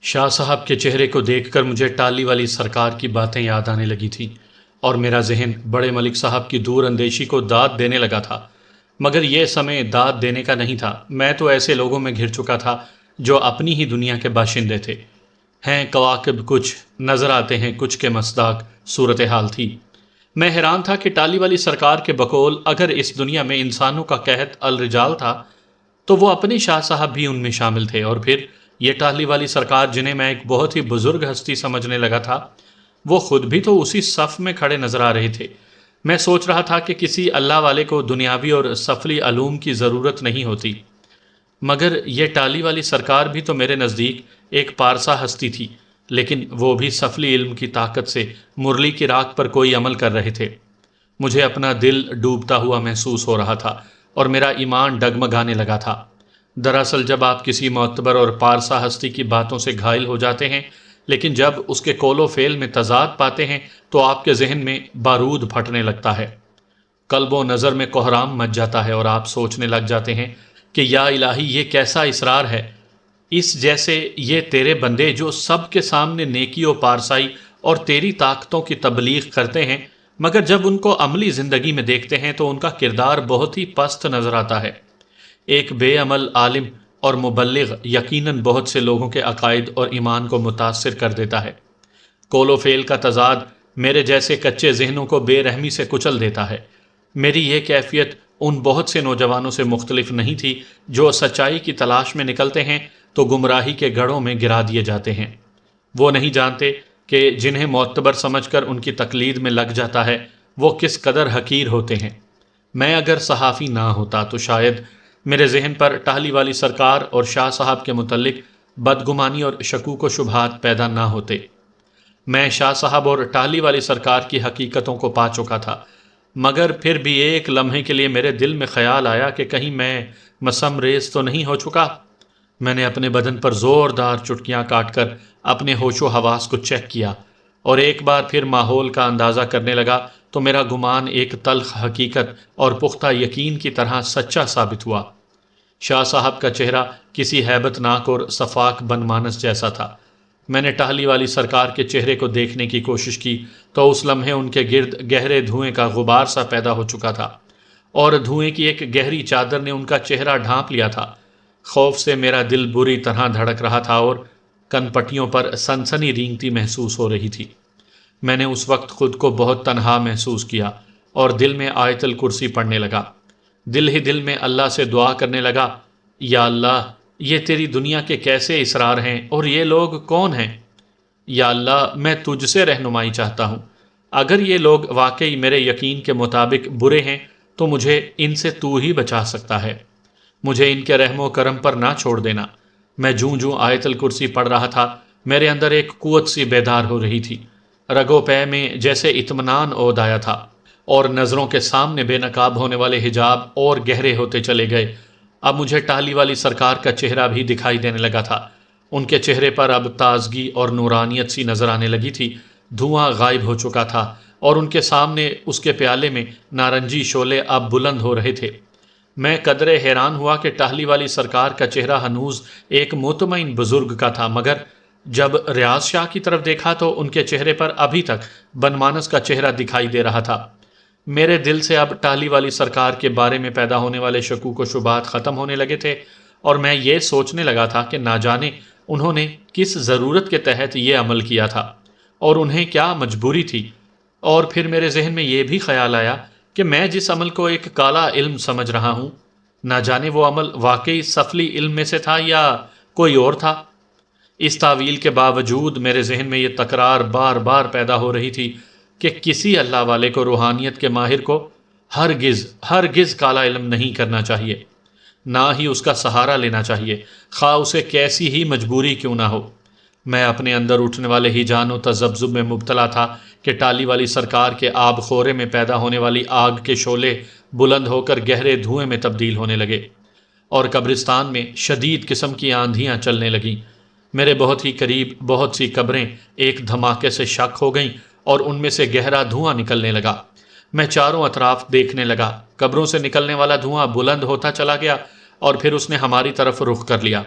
شاہ صاحب کے چہرے کو دیکھ کر مجھے ٹالی والی سرکار کی باتیں یاد آنے لگی تھیں اور میرا ذہن بڑے ملک صاحب کی دور اندیشی کو داد دینے لگا تھا، مگر یہ سمے داد دینے کا نہیں تھا۔ میں تو ایسے لوگوں میں گھر چکا تھا جو اپنی ہی دنیا کے باشندے تھے۔ ہیں کواکب کچھ، نظر آتے ہیں کچھ کے مصداق صورتحال تھی۔ میں حیران تھا کہ ٹالی والی سرکار کے بقول اگر اس دنیا میں انسانوں کا قحط الرجال تھا تو وہ اپنے شاہ صاحب بھی ان میں شامل تھے، اور پھر یہ ٹالی والی سرکار جنہیں میں ایک بہت ہی بزرگ ہستی سمجھنے لگا تھا، وہ خود بھی تو اسی صف میں کھڑے نظر آ رہے تھے۔ میں سوچ رہا تھا کہ کسی اللہ والے کو دنیاوی اور سفلی علوم کی ضرورت نہیں ہوتی، مگر یہ ٹالی والی سرکار بھی تو میرے نزدیک ایک پارسا ہستی تھی، لیکن وہ بھی سفلی علم کی طاقت سے مرلی کی راک پر کوئی عمل کر رہے تھے۔ مجھے اپنا دل ڈوبتا ہوا محسوس ہو رہا تھا اور میرا ایمان ڈگمگانے لگا تھا۔ دراصل جب آپ کسی معتبر اور پارسا ہستی کی باتوں سے گھائل ہو جاتے ہیں، لیکن جب اس کے قول و فعل میں تضاد پاتے ہیں تو آپ کے ذہن میں بارود پھٹنے لگتا ہے، قلب و نظر میں کوہرام مچ جاتا ہے، اور آپ سوچنے لگ جاتے ہیں کہ یا الہی یہ کیسا اصرار ہے، اس جیسے یہ تیرے بندے جو سب کے سامنے نیکی و پارسائی اور تیری طاقتوں کی تبلیغ کرتے ہیں، مگر جب ان کو عملی زندگی میں دیکھتے ہیں تو ان کا کردار بہت ہی پست نظر آتا ہے۔ ایک بے عمل عالم اور مبلغ یقیناً بہت سے لوگوں کے عقائد اور ایمان کو متاثر کر دیتا ہے۔ قول و فعل کا تضاد میرے جیسے کچے ذہنوں کو بے رحمی سے کچل دیتا ہے۔ میری یہ کیفیت ان بہت سے نوجوانوں سے مختلف نہیں تھی جو سچائی کی تلاش میں نکلتے ہیں تو گمراہی کے گڑھوں میں گرا دیے جاتے ہیں۔ وہ نہیں جانتے کہ جنہیں معتبر سمجھ کر ان کی تقلید میں لگ جاتا ہے وہ کس قدر حقیر ہوتے ہیں۔ میں اگر صحافی نہ ہوتا تو شاید میرے ذہن پر ٹالی والی سرکار اور شاہ صاحب کے متعلق بدگمانی اور شکوک و شبہات پیدا نہ ہوتے۔ میں شاہ صاحب اور ٹالی والی سرکار کی حقیقتوں کو پا چکا تھا، مگر پھر بھی ایک لمحے کے لیے میرے دل میں خیال آیا کہ کہیں میں مسم ریز تو نہیں ہو چکا۔ میں نے اپنے بدن پر زوردار چٹکیاں کاٹ کر اپنے ہوش و حواس کو چیک کیا اور ایک بار پھر ماحول کا اندازہ کرنے لگا تو میرا گمان ایک تلخ حقیقت اور پختہ یقین کی طرح سچا ثابت ہوا۔ شاہ صاحب کا چہرہ کسی ہیبت ناک اور صفاک بن مانس جیسا تھا۔ میں نے ٹہلی والی سرکار کے چہرے کو دیکھنے کی کوشش کی تو اس لمحے ان کے گرد گہرے دھوئیں کا غبار سا پیدا ہو چکا تھا، اور دھوئیں کی ایک گہری چادر نے ان کا چہرہ ڈھانپ لیا تھا۔ خوف سے میرا دل بری طرح دھڑک رہا تھا اور کن پٹیوں پر سنسنی رینگتی محسوس ہو رہی تھی۔ میں نے اس وقت خود کو بہت تنہا محسوس کیا اور دل میں آیت الکرسی پڑھنے لگا۔ دل ہی دل میں اللہ سے دعا کرنے لگا، یا اللہ یہ تیری دنیا کے کیسے اسرار ہیں اور یہ لوگ کون ہیں؟ یا اللہ میں تجھ سے رہنمائی چاہتا ہوں، اگر یہ لوگ واقعی میرے یقین کے مطابق برے ہیں تو مجھے ان سے تو ہی بچا سکتا ہے، مجھے ان کے رحم و کرم پر نہ چھوڑ دینا۔ میں جوں جوں آیت الکرسی پڑھ رہا تھا میرے اندر ایک قوت سی بیدار ہو رہی تھی، رگو پے میں جیسے اطمینان عود آیا تھا، اور نظروں کے سامنے بے نقاب ہونے والے حجاب اور گہرے ہوتے چلے گئے۔ اب مجھے ٹالی والی سرکار کا چہرہ بھی دکھائی دینے لگا تھا۔ ان کے چہرے پر اب تازگی اور نورانیت سی نظر آنے لگی تھی۔ دھواں غائب ہو چکا تھا اور ان کے سامنے اس کے پیالے میں نارنجی شعلے اب بلند ہو رہے تھے۔ میں قدرے حیران ہوا کہ ٹاہلی والی سرکار کا چہرہ ہنوز ایک مطمئن بزرگ کا تھا، مگر جب ریاض شاہ کی طرف دیکھا تو ان کے چہرے پر ابھی تک بنمانس کا چہرہ دکھائی دے رہا تھا۔ میرے دل سے اب ٹالی والی سرکار کے بارے میں پیدا ہونے والے شکوک و شبہات ختم ہونے لگے تھے، اور میں یہ سوچنے لگا تھا کہ نہ جانے انہوں نے کس ضرورت کے تحت یہ عمل کیا تھا اور انہیں کیا مجبوری تھی۔ اور پھر میرے ذہن میں یہ بھی خیال آیا کہ میں جس عمل کو ایک کالا علم سمجھ رہا ہوں، نہ جانے وہ عمل واقعی سفلی علم میں سے تھا یا کوئی اور تھا۔ اس تعویل کے باوجود میرے ذہن میں یہ تکرار بار بار پیدا ہو رہی تھی کہ کسی اللہ والے کو، روحانیت کے ماہر کو ہرگز کالا علم نہیں کرنا چاہیے، نہ ہی اس کا سہارا لینا چاہیے، خواہ اسے کیسی ہی مجبوری کیوں نہ ہو۔ میں اپنے اندر اٹھنے والے ہیجان و تذبذب میں مبتلا تھا کہ ٹالی والی سرکار کے آب خورے میں پیدا ہونے والی آگ کے شعلے بلند ہو کر گہرے دھوئیں میں تبدیل ہونے لگے، اور قبرستان میں شدید قسم کی آندھیاں چلنے لگیں۔ میرے بہت ہی قریب بہت سی قبریں ایک دھماکے سے شک ہو گئیں اور ان میں سے گہرا دھواں نکلنے لگا۔ میں چاروں اطراف دیکھنے لگا، قبروں سے نکلنے والا دھواں بلند ہوتا چلا گیا اور پھر اس نے ہماری طرف رخ کر لیا۔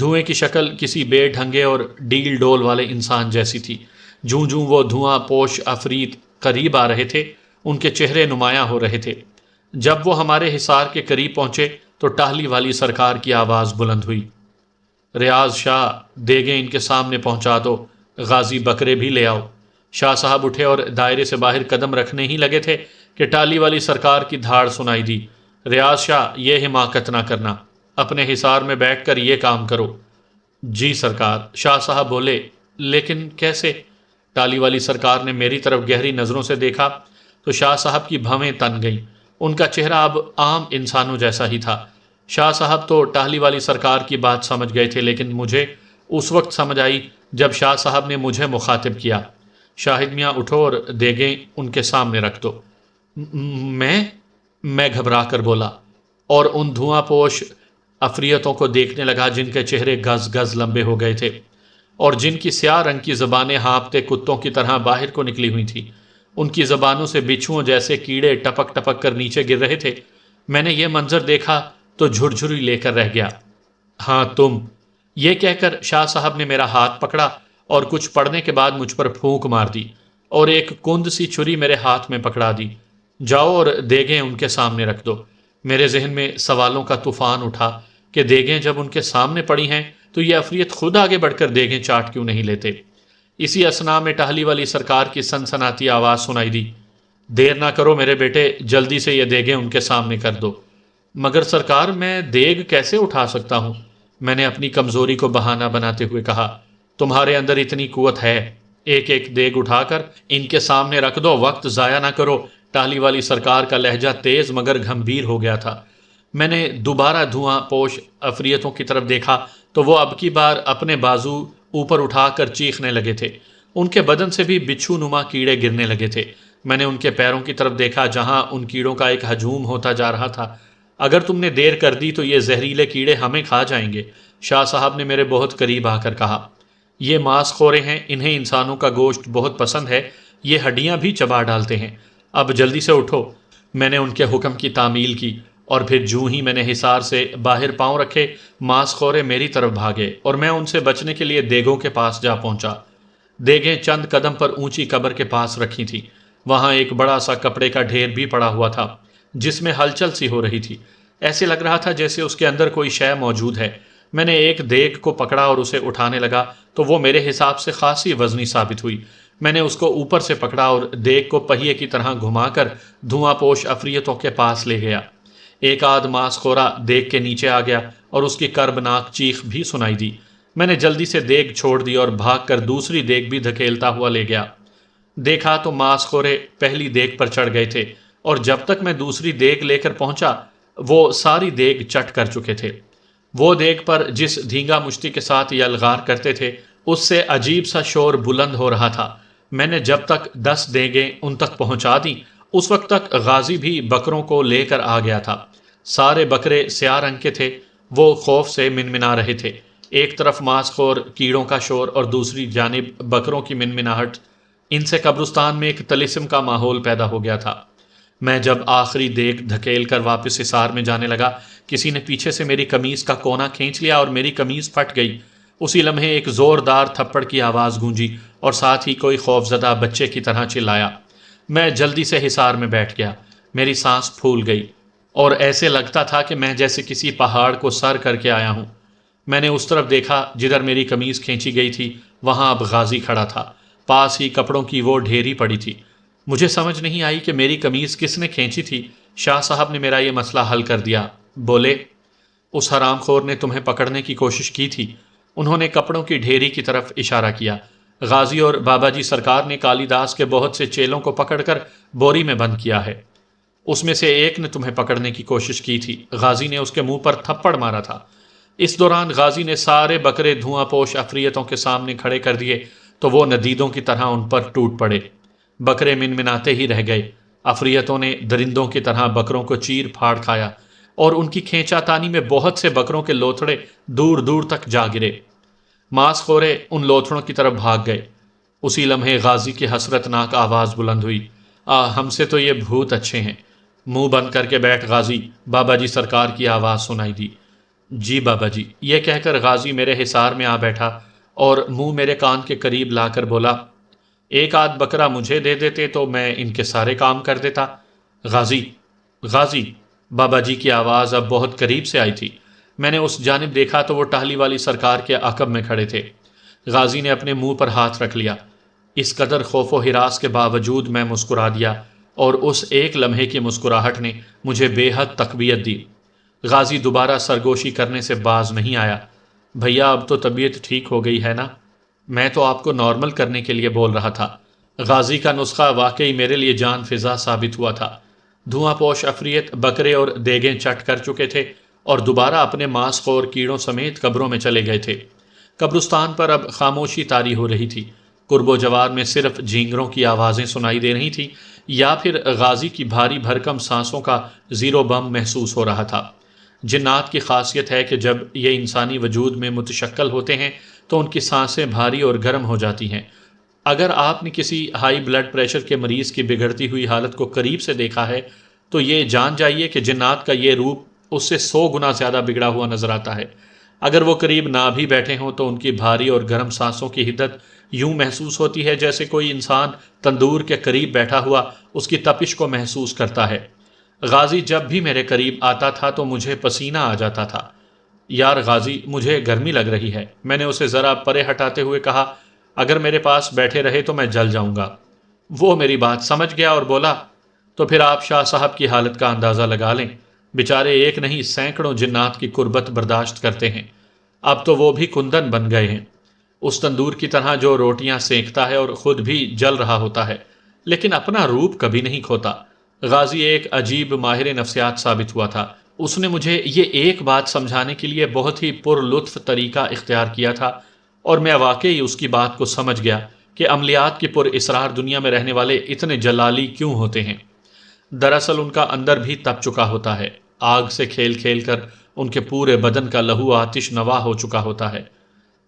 دھوئیں کی شکل کسی بے ڈھنگے اور ڈیل ڈول والے انسان جیسی تھی۔ جوں جوں وہ دھواں پوش عفریت قریب آ رہے تھے ان کے چہرے نمایاں ہو رہے تھے۔ جب وہ ہمارے حصار کے قریب پہنچے تو ٹاہلی والی سرکار کی آواز بلند ہوئی، ریاض شاہ، دیگیں ان کے سامنے پہنچا دو، غازی بکرے بھی لے آؤ۔ شاہ صاحب اٹھے اور دائرے سے باہر قدم رکھنے ہی لگے تھے کہ ٹالی والی سرکار کی دھاڑ سنائی دی، ریاض شاہ، یہ حماقت نہ کرنا، اپنے حصار میں بیٹھ کر یہ کام کرو۔ جی سرکار، شاہ صاحب بولے، لیکن کیسے؟ ٹالی والی سرکار نے میری طرف گہری نظروں سے دیکھا تو شاہ صاحب کی بھویں تن گئیں۔ ان کا چہرہ اب عام انسانوں جیسا ہی تھا۔ شاہ صاحب تو ٹاہلی والی سرکار کی بات سمجھ گئے تھے، لیکن مجھے اس وقت سمجھ آئی جب شاہ صاحب نے مجھے مخاطب کیا، شاہد میاں اٹھو اور دیگیں ان کے سامنے رکھ دو۔ میں گھبرا کر بولا اور ان دھواں پوش عفریتوں کو دیکھنے لگا جن کے چہرے گز گز لمبے ہو گئے تھے اور جن کی سیاہ رنگ کی زبانیں ہانپتے کتوں کی طرح باہر کو نکلی ہوئی تھیں۔ ان کی زبانوں سے بچھوؤں جیسے کیڑے ٹپک ٹپک کر نیچے گر رہے تھے۔ میں نے یہ منظر دیکھا تو جھرجھری لے کر رہ گیا۔ ہاں تم، یہ کہہ کر شاہ صاحب نے میرا ہاتھ پکڑا اور کچھ پڑھنے کے بعد مجھ پر پھونک مار دی اور ایک کند سی چھری میرے ہاتھ میں پکڑا دی۔ جاؤ اور دیگیں ان کے سامنے رکھ دو۔ میرے ذہن میں سوالوں کا طوفان اٹھا کہ دیگیں جب ان کے سامنے پڑی ہیں تو یہ عفریت خود آگے بڑھ کر دیگیں چاٹ کیوں نہیں لیتے؟ اسی اثنا میں ٹاہلی والی سرکار کی سنسناتی آواز سنائی دی، دیر نہ کرو میرے بیٹے، جلدی سے یہ دیگیں ان کے سامنے کر دو۔ مگر سرکار، میں دیگ کیسے اٹھا سکتا ہوں؟ میں نے اپنی کمزوری کو بہانہ بناتے ہوئے کہا۔ تمہارے اندر اتنی قوت ہے، ایک ایک دیگ اٹھا کر ان کے سامنے رکھ دو، وقت ضائع نہ کرو۔ ٹاہلی والی سرکار کا لہجہ تیز مگر گھمبیر ہو گیا تھا۔ میں نے دوبارہ دھواں پوش عفریتوں کی طرف دیکھا تو وہ اب کی بار اپنے بازو اوپر اٹھا کر چیخنے لگے تھے۔ ان کے بدن سے بھی بچھو نما کیڑے گرنے لگے تھے۔ میں نے ان کے پیروں کی طرف دیکھا جہاں ان کیڑوں کا ایک ہجوم ہوتا جا رہا تھا۔ اگر تم نے دیر کر دی تو یہ زہریلے کیڑے ہمیں کھا جائیں گے، شاہ صاحب نے میرے بہت قریب آ کر کہا۔ یہ ماس خورے ہیں، انہیں انسانوں کا گوشت بہت پسند ہے، یہ ہڈیاں بھی چبا ڈالتے ہیں۔ اب جلدی سے اٹھو۔ میں نے ان کے حکم کی تعمیل کی اور پھر جوں ہی میں نے حصار سے باہر پاؤں رکھے، ماس خورے میری طرف بھاگے اور میں ان سے بچنے کے لیے دیگوں کے پاس جا پہنچا۔ دیگیں چند قدم پر اونچی قبر کے پاس رکھی تھی۔ وہاں ایک بڑا سا کپڑے کا ڈھیر بھی پڑا ہوا تھا جس میں ہلچل سی ہو رہی تھی، ایسے لگ رہا تھا جیسے اس کے اندر کوئی شے موجود ہے۔ میں نے ایک دیگ کو پکڑا اور اسے اٹھانے لگا تو وہ میرے حساب سے خاصی وزنی ثابت ہوئی۔ میں نے اس کو اوپر سے پکڑا اور دیگ کو پہیے کی طرح گھما کر دھواں پوش عفریتوں کے پاس لے گیا۔ ایک آدھ ماس خورا دیگ کے نیچے آ گیا اور اس کی کربناک چیخ بھی سنائی دی۔ میں نے جلدی سے دیگ چھوڑ دی اور بھاگ کر دوسری دیگ بھی دھکیلتا ہوا لے گیا۔ دیکھا تو ماس خورے پہلی دیگ پر چڑھ گئے تھے اور جب تک میں دوسری دیگ لے کر پہنچا وہ ساری دیگ چٹ کر چکے تھے۔ وہ دیگ پر جس دھینگا مشتی کے ساتھ یلغار کرتے تھے اس سے عجیب سا شور بلند ہو رہا تھا۔ میں نے جب تک 10 دیگیں ان تک پہنچا دیں اس وقت تک غازی بھی بکروں کو لے کر آ گیا تھا۔ سارے بکرے سیاہ رنگ کے تھے، وہ خوف سے منمنا رہے تھے۔ ایک طرف ماس خور کیڑوں کا شور اور دوسری جانب بکروں کی منمناہٹ، ان سے قبرستان میں ایک طلسم کا ماحول پیدا ہو گیا تھا۔ میں جب آخری دیگ دھکیل کر واپس حصار میں جانے لگا، کسی نے پیچھے سے میری قمیض کا کونا کھینچ لیا اور میری قمیض پھٹ گئی۔ اسی لمحے ایک زوردار تھپڑ کی آواز گونجی اور ساتھ ہی کوئی خوفزدہ بچے کی طرح چلایا۔ میں جلدی سے حصار میں بیٹھ گیا۔ میری سانس پھول گئی اور ایسے لگتا تھا کہ میں جیسے کسی پہاڑ کو سر کر کے آیا ہوں۔ میں نے اس طرف دیکھا جدھر میری قمیض کھینچی گئی تھی، وہاں اب غازی کھڑا تھا۔ پاس ہی کپڑوں کی وہ ڈھیری پڑی تھی۔ مجھے سمجھ نہیں آئی کہ میری قمیض کس نے کھینچی تھی۔ شاہ صاحب نے میرا یہ مسئلہ حل کر دیا۔ بولے، اس حرام خور نے تمہیں پکڑنے کی کوشش کی تھی۔ انہوں نے کپڑوں کی ڈھیری کی طرف اشارہ کیا۔ غازی اور بابا جی سرکار نے کالی داس کے بہت سے چیلوں کو پکڑ کر بوری میں بند کیا ہے۔ اس میں سے ایک نے تمہیں پکڑنے کی کوشش کی تھی۔ غازی نے اس کے منہ پر تھپڑ مارا تھا۔ اس دوران غازی نے سارے بکرے دھواں پوش عفریتوں کے سامنے کھڑے کر دیے تو وہ ندیدوں کی طرح ان پر ٹوٹ پڑے۔ بکرے منمناتے ہی رہ گئے۔ عفریتوں نے درندوں کی طرح بکروں کو چیر پھاڑ کھایا اور ان کی کھینچا تانی میں بہت سے بکروں کے لوتھڑے دور دور تک جا گرے۔ ماس خورے ان لوتھڑوں کی طرف بھاگ گئے۔ اسی لمحے غازی کی حسرت ناک آواز بلند ہوئی، ہم سے تو یہ بھوت اچھے ہیں۔ منہ بند کر کے بیٹھ غازی، بابا جی سرکار کی آواز سنائی دی۔ جی بابا جی، یہ کہہ کر غازی میرے حصار میں آ بیٹھا اور منہ میرے کان کے قریب لا کر بولا، ایک آدھ بکرا مجھے دے دیتے تو میں ان کے سارے کام کر دیتا۔ غازی، غازی، بابا جی کی آواز اب بہت قریب سے آئی تھی۔ میں نے اس جانب دیکھا تو وہ ٹہلی والی سرکار کے عقب میں کھڑے تھے۔ غازی نے اپنے منہ پر ہاتھ رکھ لیا۔ اس قدر خوف و ہراس کے باوجود میں مسکرا دیا اور اس ایک لمحے کی مسکراہٹ نے مجھے بے حد تقویت دی۔ غازی دوبارہ سرگوشی کرنے سے باز نہیں آیا۔ بھیا اب تو طبیعت ٹھیک ہو گئی ہے نا؟ میں تو آپ کو نارمل کرنے کے لیے بول رہا تھا۔ غازی کا نسخہ واقعی میرے لیے جان فضا ثابت ہوا تھا۔ دھواں پوش عفریت بکرے اور دیگیں چٹ کر چکے تھے اور دوبارہ اپنے ماس خور کیڑوں سمیت قبروں میں چلے گئے تھے۔ قبرستان پر اب خاموشی طاری ہو رہی تھی۔ قرب و جوار میں صرف جھینگروں کی آوازیں سنائی دے رہی تھیں یا پھر غازی کی بھاری بھرکم سانسوں کا زیر و بم محسوس ہو رہا تھا۔ جنات کی خاصیت ہے کہ جب یہ انسانی وجود میں متشکل ہوتے ہیں تو ان کی سانسیں بھاری اور گرم ہو جاتی ہیں۔ اگر آپ نے کسی ہائی بلڈ پریشر کے مریض کی بگڑتی ہوئی حالت کو قریب سے دیکھا ہے تو یہ جان جائیے کہ جنات کا یہ روپ اس سے 100 گنا زیادہ بگڑا ہوا نظر آتا ہے۔ اگر وہ قریب نہ بھی بیٹھے ہوں تو ان کی بھاری اور گرم سانسوں کی حدت یوں محسوس ہوتی ہے جیسے کوئی انسان تندور کے قریب بیٹھا ہوا اس کی تپش کو محسوس کرتا ہے۔ غازی جب بھی میرے قریب آتا تھا تو مجھے پسینہ آ جاتا تھا۔ یار غازی، مجھے گرمی لگ رہی ہے۔ میں نے اسے ذرا پرے ہٹاتے ہوئے کہا، اگر میرے پاس بیٹھے رہے تو میں جل جاؤں گا۔ وہ میری بات سمجھ گیا اور بولا، تو پھر آپ شاہ صاحب کی حالت کا اندازہ لگا لیں۔ بیچارے ایک نہیں سینکڑوں جنات کی قربت برداشت کرتے ہیں۔ اب تو وہ بھی کندن بن گئے ہیں، اس تندور کی طرح جو روٹیاں سینکتا ہے اور خود بھی جل رہا ہوتا ہے، لیکن اپنا روپ کبھی نہیں کھوتا۔ غازی ایک عجیب ماہر نفسیات ثابت ہوا تھا۔ اس نے مجھے یہ ایک بات سمجھانے کے لیے بہت ہی پر لطف طریقہ اختیار کیا تھا اور میں واقعی اس کی بات کو سمجھ گیا کہ عملیات کی پر اسرار دنیا میں رہنے والے اتنے جلالی کیوں ہوتے ہیں۔ دراصل ان کا اندر بھی تپ چکا ہوتا ہے۔ آگ سے کھیل کھیل کر ان کے پورے بدن کا لہو آتش نوا ہو چکا ہوتا ہے۔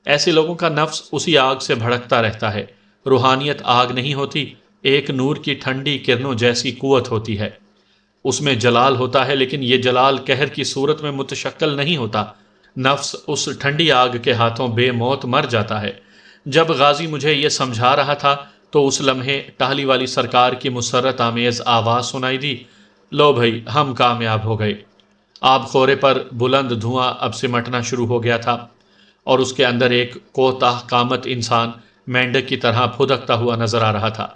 ایسے لوگوں کا نفس اسی آگ سے بھڑکتا رہتا ہے۔ روحانیت آگ نہیں ہوتی، ایک نور کی ٹھنڈی کرنوں جیسی قوت ہوتی ہے۔ اس میں جلال ہوتا ہے لیکن یہ جلال قہر کی صورت میں متشکل نہیں ہوتا۔ نفس اس ٹھنڈی آگ کے ہاتھوں بے موت مر جاتا ہے۔ جب غازی مجھے یہ سمجھا رہا تھا تو اس لمحے ٹہلی والی سرکار کی مسرت آمیز آواز سنائی دی، لو بھائی، ہم کامیاب ہو گئے۔ آب خورے پر بلند دھواں اب سمٹنا شروع ہو گیا تھا اور اس کے اندر ایک کوتاہ قامت انسان مینڈک کی طرح پھدکتا ہوا نظر آ رہا تھا۔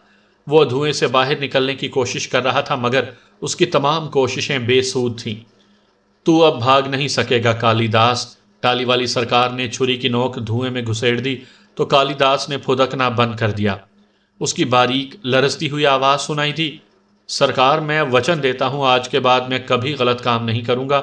وہ دھوئیں سے باہر نکلنے کی کوشش کر رہا تھا مگر اس کی تمام کوششیں بے سود تھیں۔ تو اب بھاگ نہیں سکے گا کالی داس، ٹالی والی سرکار نے چھری کی نوک دھوئیں میں گھسیڑ دی تو کالی داس نے پھدکنا بند کر دیا۔ اس کی باریک لرزتی ہوئی آواز سنائی دی، سرکار میں وچن دیتا ہوں آج کے بعد میں کبھی غلط کام نہیں کروں گا،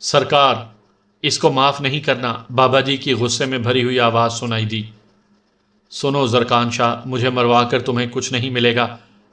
سرکار، اس کو معاف نہیں کرنا، بابا جی کی غصے میں بھری ہوئی آواز سنائی دی۔ سنو زرکان شاہ، مجھے مروا کر تمہیں کچھ نہیں ملے گا۔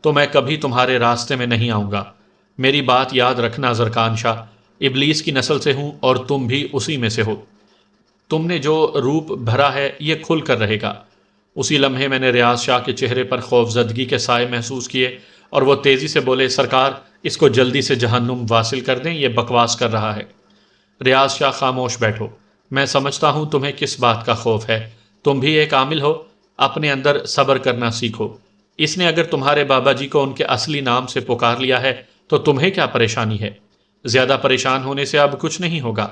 تو میں کبھی تمہارے راستے میں نہیں آؤں گا۔ میری بات یاد رکھنا زرکان شاہ، ابلیس کی نسل سے ہوں اور تم بھی اسی میں سے ہو۔ تم نے جو روپ بھرا ہے یہ کھل کر رہے گا۔ اسی لمحے میں نے ریاض شاہ کے چہرے پر خوف زدگی کے سائے محسوس کیے اور وہ تیزی سے بولے، سرکار، اس کو جلدی سے جہنم واصل کر دیں، یہ بکواس کر رہا ہے۔ ریاض شاہ، خاموش بیٹھو۔ میں سمجھتا ہوں تمہیں کس بات کا خوف ہے۔ تم بھی ایک عامل ہو، اپنے اندر صبر کرنا سیکھو۔ اس نے اگر تمہارے بابا جی کو ان کے اصلی نام سے پکار لیا ہے تو تمہیں کیا پریشانی ہے؟ زیادہ پریشان ہونے سے اب کچھ نہیں ہوگا۔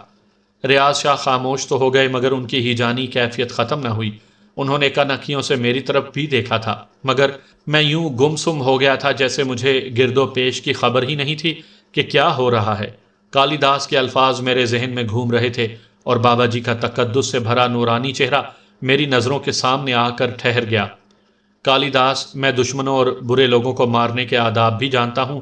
ریاض شاہ خاموش تو ہو گئے مگر ان کی ہیجانی کیفیت ختم نہ ہوئی۔ انہوں نے کن اکھیوں سے میری طرف بھی دیکھا تھا مگر میں یوں گم سم ہو گیا تھا جیسے مجھے گرد و پیش کی خبر ہی نہیں تھی کہ کیا ہو رہا ہے۔ کالی داس کے الفاظ میرے ذہن میں گھوم رہے تھے اور بابا جی کا تقدس سے بھرا نورانی چہرہ میری نظروں کے سامنے آ کر ٹھہر گیا۔ کالی داس، میں دشمنوں اور برے لوگوں کو مارنے کے آداب بھی جانتا ہوں،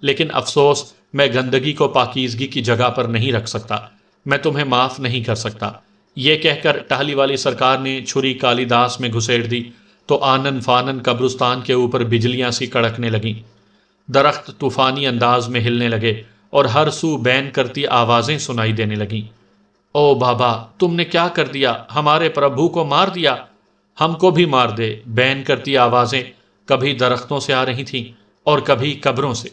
لیکن افسوس میں گندگی کو پاکیزگی کی جگہ پر نہیں رکھ سکتا۔ میں تمہیں معاف نہیں کر سکتا۔ یہ کہہ کر ٹہلی والی سرکار نے چھری کالی داس میں گھسیڑ دی تو آنن فانن قبرستان کے اوپر بجلیاں سی کڑکنے لگیں۔ درخت طوفانی انداز میں ہلنے لگے اور ہر سو بین کرتی آوازیں سنائی دینے لگیں۔ او بابا، تم نے کیا کر دیا؟ ہمارے پربھو کو مار دیا، ہم کو بھی مار دے۔ بین کرتی آوازیں کبھی درختوں سے آ رہی تھیں اور کبھی قبروں سے۔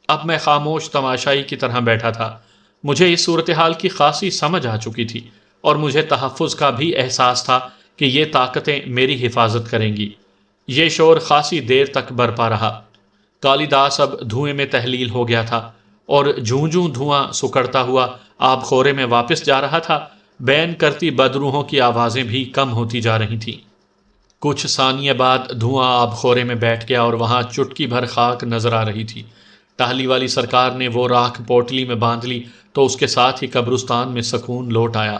اب میں خاموش تماشائی کی طرح بیٹھا تھا۔ مجھے اس صورتحال کی خاصی سمجھ آ چکی تھی اور مجھے تحفظ کا بھی احساس تھا کہ یہ طاقتیں میری حفاظت کریں گی۔ یہ شور خاصی دیر تک برپا رہا۔ کالی داس اب دھوئیں میں تحلیل ہو گیا تھا اور جوں جوں دھواں سکڑتا ہوا آب خورے میں واپس جا رہا تھا، بین کرتی بدروحوں کی آوازیں بھی کم ہوتی جا رہی تھیں۔ کچھ ثانیے بعد دھواں آب خورے میں بیٹھ گیا اور وہاں چٹکی بھر خاک نظر آ رہی تھی۔ ٹہلی والی سرکار نے وہ راکھ پوٹلی میں باندھ لی تو اس کے ساتھ ہی قبرستان میں سکون لوٹ آیا۔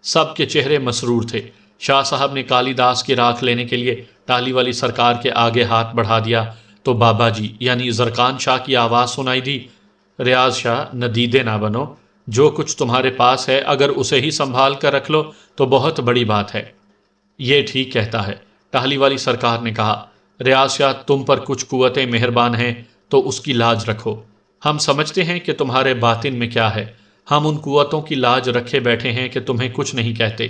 سب کے چہرے مسرور تھے۔ شاہ صاحب نے کالی داس کی راکھ لینے کے لیے ٹہلی والی سرکار کے آگے ہاتھ بڑھا دیا تو بابا جی یعنی زرکان شاہ کی آواز سنائی دی، ریاض شاہ ندیدے نہ بنو، جو کچھ تمہارے پاس ہے اگر اسے ہی سنبھال کر رکھ لو تو بہت بڑی بات ہے۔ یہ ٹھیک کہتا ہے، ٹہلی والی سرکار نے کہا۔ ریاض شاہ تم پر کچھ قوتیں مہربان ہیں تو اس کی لاج رکھو۔ ہم سمجھتے ہیں کہ تمہارے باطن میں کیا ہے، ہم ان قوتوں کی لاج رکھے بیٹھے ہیں کہ تمہیں کچھ نہیں کہتے۔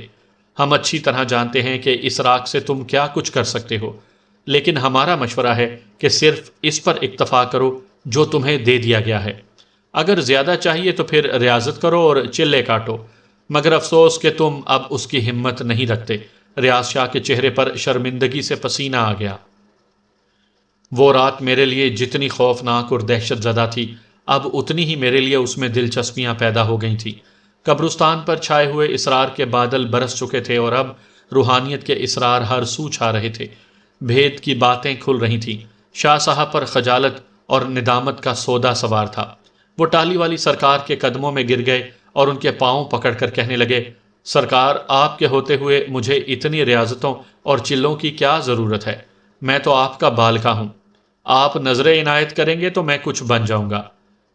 ہم اچھی طرح جانتے ہیں کہ اس راکھ سے تم کیا کچھ کر سکتے ہو، لیکن ہمارا مشورہ ہے کہ صرف اس پر اکتفا کرو جو تمہیں دے دیا گیا ہے۔ اگر زیادہ چاہیے تو پھر ریاضت کرو اور چلے کاٹو، مگر افسوس کہ تم اب اس کی ہمت نہیں رکھتے۔ ریاض شاہ کے چہرے پر شرمندگی سے پسینہ آ گیا۔ وہ رات میرے لیے جتنی خوفناک اور دہشت زدہ تھی، اب اتنی ہی میرے لیے اس میں دلچسپیاں پیدا ہو گئی تھیں۔ قبرستان پر چھائے ہوئے اسرار کے بادل برس چکے تھے اور اب روحانیت کے اسرار ہر سو چھا رہے تھے۔ بھید کی باتیں کھل رہی تھیں۔ شاہ صاحب پر خجالت اور ندامت کا سودا سوار تھا۔ وہ ٹالی والی سرکار کے قدموں میں گر گئے اور ان کے پاؤں پکڑ کر کہنے لگے، سرکار آپ کے ہوتے ہوئے مجھے اتنی ریاضتوں اور چلوں کی کیا ضرورت ہے؟ میں تو آپ کا بالکا ہوں۔ آپ نظر عنایت کریں گے تو میں کچھ بن جاؤں گا۔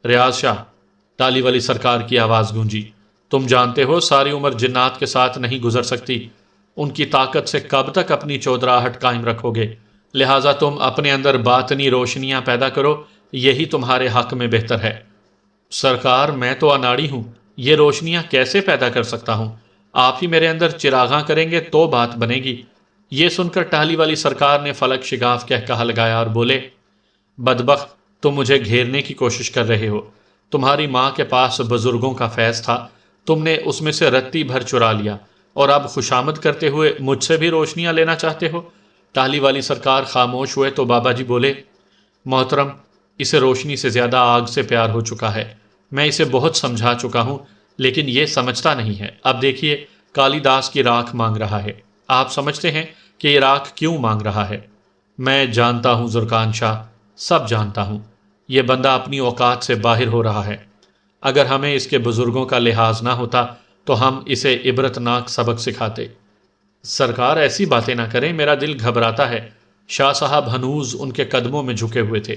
ریاض شاہ، ٹالی والی سرکار کی آواز گونجی، تم جانتے ہو ساری عمر جنات کے ساتھ نہیں گزر سکتی، ان کی طاقت سے کب تک اپنی چودراہٹ قائم رکھو گے؟ لہٰذا تم اپنے اندر باطنی روشنیاں پیدا کرو، یہی تمہارے حق میں بہتر ہے۔ سرکار میں تو اناڑی ہوں، یہ روشنیاں کیسے پیدا کر سکتا ہوں؟ آپ ہی میرے اندر چراغاں کریں گے تو بات بنے گی۔ یہ سن کر ٹہلی والی سرکار نے فلک شگاف کہا لگایا اور بولے، بدبخت، تم مجھے گھیرنے کی کوشش کر رہے ہو۔ تمہاری ماں کے پاس بزرگوں کا فیض تھا، تم نے اس میں سے رتی بھر چرا لیا اور اب خوشامد کرتے ہوئے مجھ سے بھی روشنیاں لینا چاہتے ہو؟ ٹہلی والی سرکار خاموش ہوئے تو بابا جی بولے، محترم، اسے روشنی سے زیادہ آگ سے پیار ہو چکا ہے۔ میں اسے بہت سمجھا چکا ہوں لیکن یہ سمجھتا نہیں ہے۔ اب دیکھیے، کالی داس کی راکھ مانگ رہا ہے۔ آپ سمجھتے ہیں کہ یہ راکھ کیوں مانگ رہا ہے؟ میں جانتا ہوں زرکان شاہ، سب جانتا ہوں۔ یہ بندہ اپنی اوقات سے باہر ہو رہا ہے۔ اگر ہمیں اس کے بزرگوں کا لحاظ نہ ہوتا تو ہم اسے عبرتناک سبق سکھاتے۔ سرکار ایسی باتیں نہ کریں، میرا دل گھبراتا ہے۔ شاہ صاحب ہنوز ان کے قدموں میں جھکے ہوئے تھے۔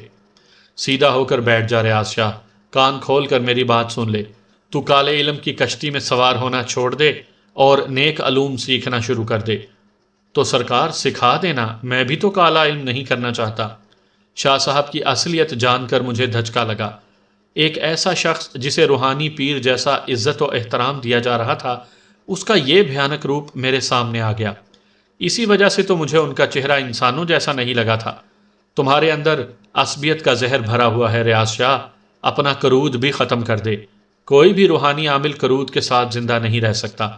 سیدھا ہو کر بیٹھ جا ریاض شاہ، کان کھول کر میری بات سن لے۔ تو کالے علم کی کشتی میں سوار ہونا چھوڑ دے اور نیک علوم سیکھنا شروع کر دے۔ تو سرکار سکھا دینا، میں بھی تو کالا علم نہیں کرنا چاہتا۔ شاہ صاحب کی اصلیت جان کر مجھے دھچکا لگا۔ ایک ایسا شخص جسے روحانی پیر جیسا عزت و احترام دیا جا رہا تھا، اس کا یہ بھیانک روپ میرے سامنے آ گیا۔ اسی وجہ سے تو مجھے ان کا چہرہ انسانوں جیسا نہیں لگا تھا۔ تمہارے اندر عصبیت کا زہر بھرا ہوا ہے ریاض شاہ، اپنا کرود بھی ختم کر دے۔ کوئی بھی روحانی عامل کرود کے ساتھ زندہ نہیں رہ سکتا۔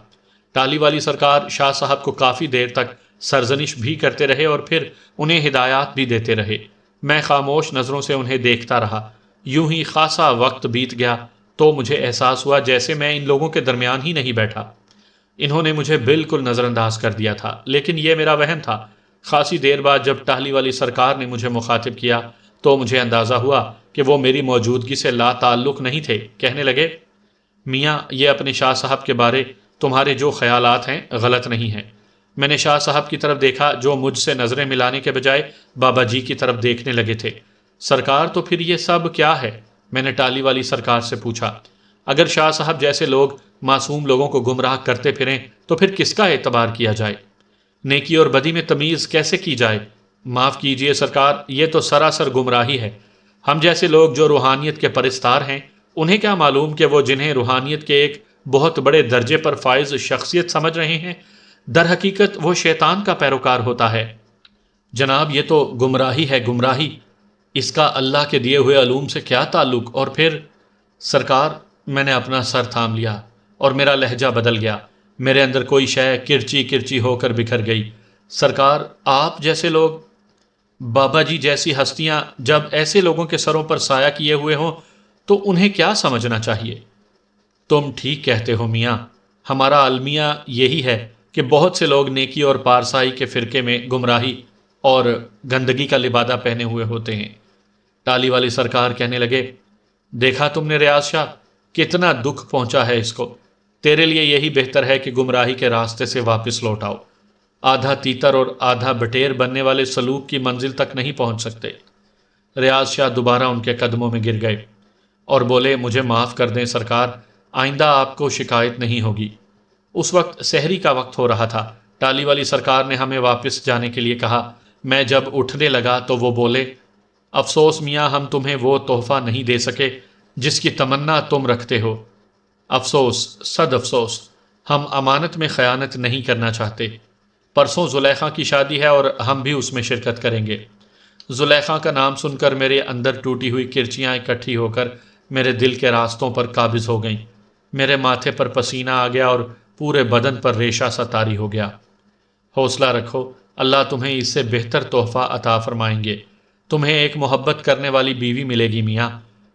ٹالی والی سرکار شاہ صاحب کو کافی دیر تک سرزنش بھی کرتے رہے اور پھر انہیں ہدایات بھی دیتے رہے۔ میں خاموش نظروں سے انہیں دیکھتا رہا۔ یوں ہی خاصا وقت بیت گیا تو مجھے احساس ہوا جیسے میں ان لوگوں کے درمیان ہی نہیں بیٹھا۔ انہوں نے مجھے بالکل نظر انداز کر دیا تھا، لیکن یہ میرا وہم تھا۔ خاصی دیر بعد جب ٹہلی والی سرکار نے مجھے مخاطب کیا تو مجھے اندازہ ہوا کہ وہ میری موجودگی سے لا تعلق نہیں تھے۔ کہنے لگے، میاں، یہ اپنے شاہ صاحب کے بارے تمہارے جو خیالات ہیں غلط نہیں ہیں۔ میں نے شاہ صاحب کی طرف دیکھا جو مجھ سے نظریں ملانے کے بجائے بابا جی کی طرف دیکھنے لگے تھے۔ سرکار، تو پھر یہ سب کیا ہے؟ میں نے ٹالی والی سرکار سے پوچھا۔ اگر شاہ صاحب جیسے لوگ معصوم لوگوں کو گمراہ کرتے پھریں تو پھر کس کا اعتبار کیا جائے؟ نیکی اور بدی میں تمیز کیسے کی جائے؟ معاف کیجئے سرکار، یہ تو سراسر گمراہی ہے۔ ہم جیسے لوگ جو روحانیت کے پرستار ہیں، انہیں کیا معلوم کہ وہ جنہیں روحانیت کے ایک بہت بڑے درجے پر فائز شخصیت سمجھ رہے ہیں، در حقیقت وہ شیطان کا پیروکار ہوتا ہے۔ جناب، یہ تو گمراہی ہے، گمراہی۔ اس کا اللہ کے دیے ہوئے علوم سے کیا تعلق؟ اور پھر سرکار، میں نے اپنا سر تھام لیا اور میرا لہجہ بدل گیا، میرے اندر کوئی شے کرچی کرچی ہو کر بکھر گئی۔ سرکار، آپ جیسے لوگ، بابا جی جیسی ہستیاں جب ایسے لوگوں کے سروں پر سایہ کیے ہوئے ہوں تو انہیں کیا سمجھنا چاہیے؟ تم ٹھیک کہتے ہو میاں، ہمارا المیہ یہی ہے کہ بہت سے لوگ نیکی اور پارسائی کے فرقے میں گمراہی اور گندگی کا لبادہ پہنے ہوئے ہوتے ہیں۔ ٹالی والی سرکار کہنے لگے، دیکھا تم نے ریاض شاہ، کتنا دکھ پہنچا ہے اس کو۔ تیرے لیے یہی بہتر ہے کہ گمراہی کے راستے سے واپس لوٹ آؤ۔ آدھا تیتر اور آدھا بٹیر بننے والے سلوک کی منزل تک نہیں پہنچ سکتے۔ ریاض شاہ دوبارہ ان کے قدموں میں گر گئے اور بولے، مجھے معاف کر دیں سرکار، آئندہ آپ کو شکایت نہیں ہوگی۔ اس وقت سحری کا وقت ہو رہا تھا۔ ٹالی والی سرکار نے ہمیں واپس جانے کے لیے کہا۔ میں جب اٹھنے لگا تو وہ بولے، افسوس میاں، ہم تمہیں وہ تحفہ نہیں دے سکے جس کی تمنا تم رکھتے ہو۔ افسوس، صد افسوس، ہم امانت میں خیانت نہیں کرنا چاہتے۔ پرسوں زلیخا کی شادی ہے اور ہم بھی اس میں شرکت کریں گے۔ زلیخا کا نام سن کر میرے اندر ٹوٹی ہوئی کرچیاں اکٹھی ہو کر میرے دل کے راستوں پر قابض ہو گئیں۔ میرے ماتھے پر پسینہ آ گیا اور پورے بدن پر ریشہ سا طاری ہو گیا۔ حوصلہ رکھو، اللہ تمہیں اس سے بہتر تحفہ عطا فرمائیں گے۔ تمہیں ایک محبت کرنے والی بیوی ملے گی میاں،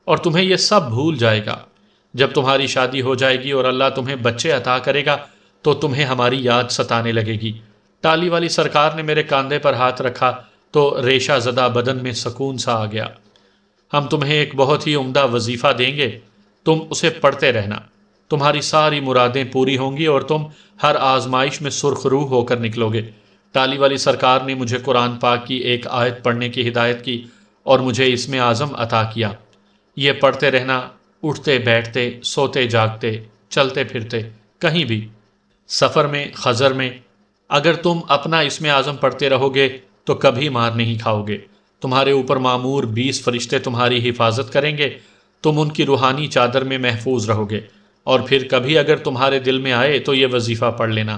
اور تمہیں یہ سب بھول جائے گا۔ جب تمہاری شادی ہو جائے گی اور اللہ تمہیں بچے عطا کرے گا تو تمہیں ہماری یاد ستانے لگے گی۔ ٹالی والی سرکار نے میرے کاندھے پر ہاتھ رکھا تو ریشہ زدہ بدن میں سکون سا آ گیا۔ ہم تمہیں ایک بہت ہی عمدہ وظیفہ دیں گے، تم اسے پڑھتے رہنا، تمہاری ساری مرادیں پوری ہوں گی اور تم ہر آزمائش میں سرخ روح ہو کر نکلو گے۔ ٹالی والی سرکار نے مجھے قرآن پاک کی ایک آیت پڑھنے کی ہدایت کی اور مجھے اسم اعظم عطا کیا۔ یہ پڑھتے رہنا، اٹھتے بیٹھتے، سوتے جاگتے، چلتے پھرتے، کہیں بھی، سفر میں، خضر میں، اگر تم اپنا اسم اعظم پڑھتے رہو گے تو کبھی مار نہیں کھاؤ گے۔ تمہارے اوپر معمور 20 فرشتے تمہاری حفاظت کریں گے، تم ان کی روحانی چادر میں محفوظ رہو گے، اور پھر کبھی اگر تمہارے دل میں آئے تو یہ وظیفہ پڑھ لینا۔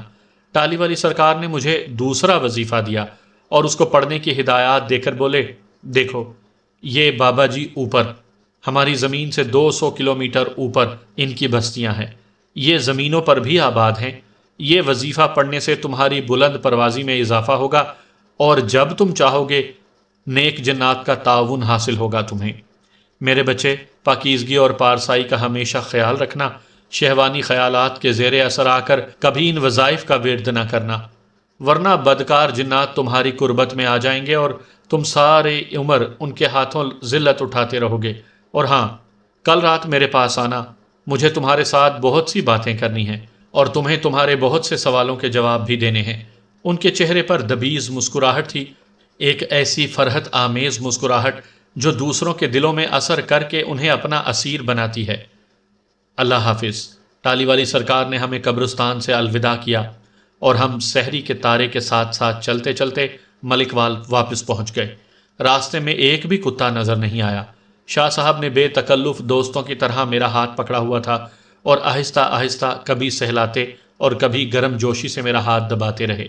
ٹالی والی سرکار نے مجھے دوسرا وظیفہ دیا اور اس کو پڑھنے کی ہدایات دے کر بولے، دیکھو یہ بابا جی اوپر، ہماری زمین سے 200 کلومیٹر اوپر ان کی بستیاں ہیں، یہ زمینوں پر بھی آباد ہیں۔ یہ وظیفہ پڑھنے سے تمہاری بلند پروازی میں اضافہ ہوگا اور جب تم چاہو گے نیک جنات کا تعاون حاصل ہوگا تمہیں۔ میرے بچے، پاکیزگی اور پارسائی کا ہمیشہ خیال رکھنا، شہوانی خیالات کے زیر اثر آ کر کبھی ان وظائف کا ورد نہ کرنا، ورنہ بدکار جنات تمہاری قربت میں آ جائیں گے اور تم سارے عمر ان کے ہاتھوں ذلت اٹھاتے رہو گے۔ اور ہاں، کل رات میرے پاس آنا، مجھے تمہارے ساتھ بہت سی باتیں کرنی ہیں اور تمہیں تمہارے بہت سے سوالوں کے جواب بھی دینے ہیں۔ ان کے چہرے پر دبیز مسکراہٹ تھی، ایک ایسی فرحت آمیز مسکراہٹ جو دوسروں کے دلوں میں اثر کر کے انہیں اپنا اسیر بناتی ہے۔ اللہ حافظ۔ ٹالی والی سرکار نے ہمیں قبرستان سے الوداع کیا اور ہم سحری کے تارے کے ساتھ ساتھ چلتے چلتے ملک وال واپس پہنچ گئے۔ راستے میں ایک بھی کتا نظر نہیں آیا۔ شاہ صاحب نے بے تکلف دوستوں کی طرح میرا ہاتھ پکڑا ہوا تھا اور آہستہ آہستہ کبھی سہلاتے اور کبھی گرم جوشی سے میرا ہاتھ دباتے رہے۔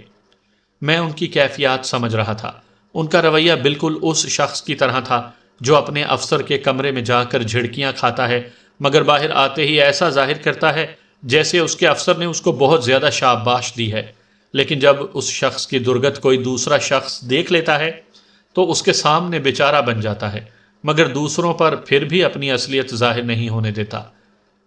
میں ان کی کیفیات سمجھ رہا تھا۔ ان کا رویہ بالکل اس شخص کی طرح تھا جو اپنے افسر کے کمرے میں جا کر جھڑکیاں کھاتا ہے مگر باہر آتے ہی ایسا ظاہر کرتا ہے جیسے اس کے افسر نے اس کو بہت زیادہ شاباش دی ہے، لیکن جب اس شخص کی درگت کوئی دوسرا شخص دیکھ لیتا ہے تو اس کے سامنے بیچارہ بن جاتا ہے مگر دوسروں پر پھر بھی اپنی اصلیت ظاہر نہیں ہونے دیتا۔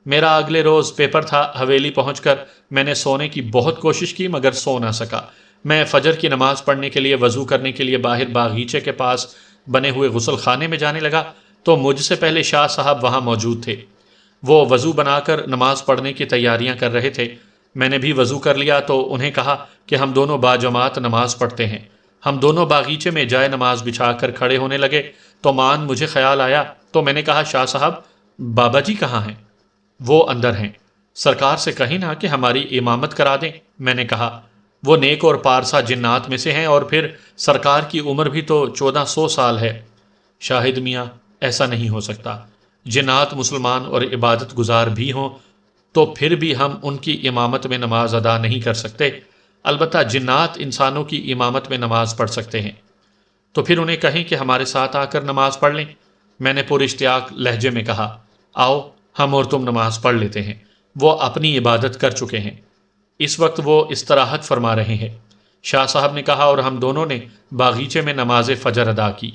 میرا اگلے روز پیپر تھا۔ حویلی پہنچ کر میں نے سونے کی بہت کوشش کی مگر سو نہ سکا۔ میں فجر کی نماز پڑھنے کے لیے وضو کرنے کے لیے باہر باغیچے کے پاس بنے ہوئے غسل خانے میں جانے لگا تو مجھ سے پہلے شاہ صاحب وہاں موجود تھے۔ وہ وضو بنا کر نماز پڑھنے کی تیاریاں کر رہے تھے۔ میں نے بھی وضو کر لیا تو انہیں کہا کہ ہم دونوں باجماعت نماز پڑھتے ہیں۔ ہم دونوں باغیچے میں جائے نماز بچھا کر کھڑے ہونے لگے تو مجھے خیال آیا تو میں نے کہا، شاہ صاحب بابا جی کہاں ہیں؟ وہ اندر ہیں۔ سرکار سے کہیں نا کہ ہماری امامت کرا دیں۔ میں نے کہا، وہ نیک اور پارسا جنات میں سے ہیں اور پھر سرکار کی عمر بھی تو 1400 سال ہے۔ شاہد میاں، ایسا نہیں ہو سکتا۔ جنات مسلمان اور عبادت گزار بھی ہوں تو پھر بھی ہم ان کی امامت میں نماز ادا نہیں کر سکتے۔ البتہ جنات انسانوں کی امامت میں نماز پڑھ سکتے ہیں۔ تو پھر انہیں کہیں کہ ہمارے ساتھ آ کر نماز پڑھ لیں۔ میں نے پراشتیاق لہجے میں کہا، آؤ ہم اور تم نماز پڑھ لیتے ہیں، وہ اپنی عبادت کر چکے ہیں، اس وقت وہ استراحت فرما رہے ہیں۔ شاہ صاحب نے کہا، اور ہم دونوں نے باغیچے میں نماز فجر ادا کی۔